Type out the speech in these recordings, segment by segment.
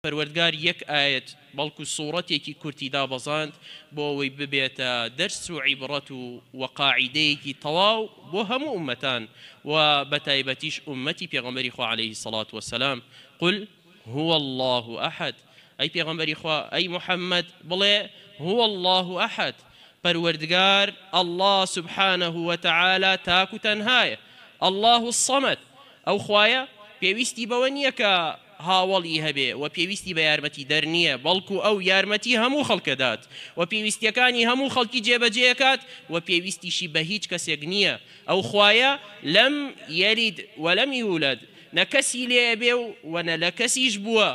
پەروەردگار یەک ئاەت بەڵکو سوورەتێکی کورتی دابەزاند بۆ ئەوەی ببێتە دەرس و عیبڕەت و وەقاعیدەیەکی تەواو بۆ هەموو ئومەتان و بەتایبەتیش ئومەتی پێغەمبەری خوا عەلەیهی سەڵات وەسەلام قل هو الله أحد أي پیغمبری خوا أي محمد بڵێ هو الله أحد پەروەردگار الله سبحانه وتعالى تاکو تەنهایە الله الصمد ئەو خوایە پێویستی بەوە نییە کە هاوڵی هەبێ و پێویستی بە یارمەتی دەرنیە بەڵکو ئەو یارمەتی هەموو خەڵکەدات و پێویستیەکانی هەموو خەڵکی جێبەجێکات و پێویستیشی بە هیچ کەسێک نییە ئەو خوایە لەم یەلید وەلەم یولد نە کەسی لێبێ و نە لە کەسیش بووە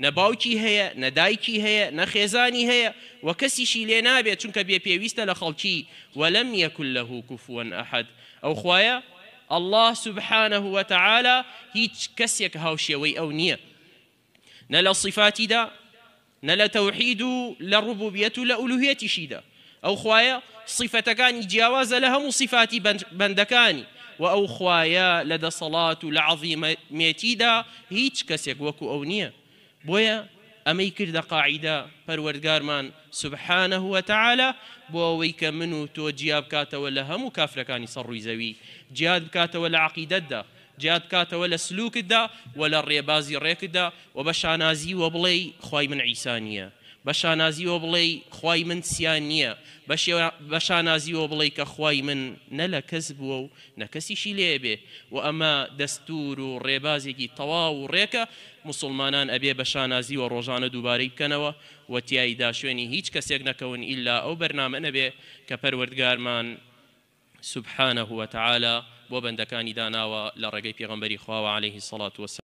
نە باوکی هەیە نە دایکی هەیە نە خێزانی هەیە و کەسیشی لێ نابێت چونکە بێ پێویستە لە خەڵکی وەلەم یەکن لەه کوفوەن ئەحەد ئەو خوایە الله سبحانه وتعالى هیچ کەسێک هاوشێوەی ئەو نییە نە لە صفاتیدا نە لە تەوحید و لە ڕوبوبیەت و لە ئولوهیەتیشیدا ئەو خوایە صفەتەکانی جیاوازە لە هەموو صفاتی بەندەکانی و ئەو خوایە لە دەسەڵات و لە عەظیمەتیدا هیچ کەسێک وەکو ئەو نییە بۆیە ئەمەی کردە قاعیدە پەروەردگارمان سبحانه وتعالى بۆ ئەوەی کە من و تۆ جیا بکاتەوە لە هەموو کافرەکانی سەر ڕووی زەوی جیاد بکاتەوە لە عەقیدەتدا جیاد بکاتەوە لە سلوکتدا و لە ڕێبازی ڕێکتدا و بە شانازی وە بڵێ خوای من عیسا نییە بە شانازی وە بڵێ خوای من سیان نییە بە شانازی وە بڵێ کە خوای من نە لە کەس بووە و نە کەسیشی لێبێ و ئەمە دەستور و ڕێبازێکی تەواو و ڕێکە مسلمانان ئەبێ بە شانازی و ڕۆژانە دووبارەی بکەنەوە و تیایدا شوێنی هیچ کەسێک نەکەون ئیلا ئەو بەرنامە نەبێ کە پەروەردگارمان سبحانه وتعالى بۆ بەندەکانی داناوە لە ڕێگەی پێغەمبەری خوا عەلەیهی سەڵات وەسەلام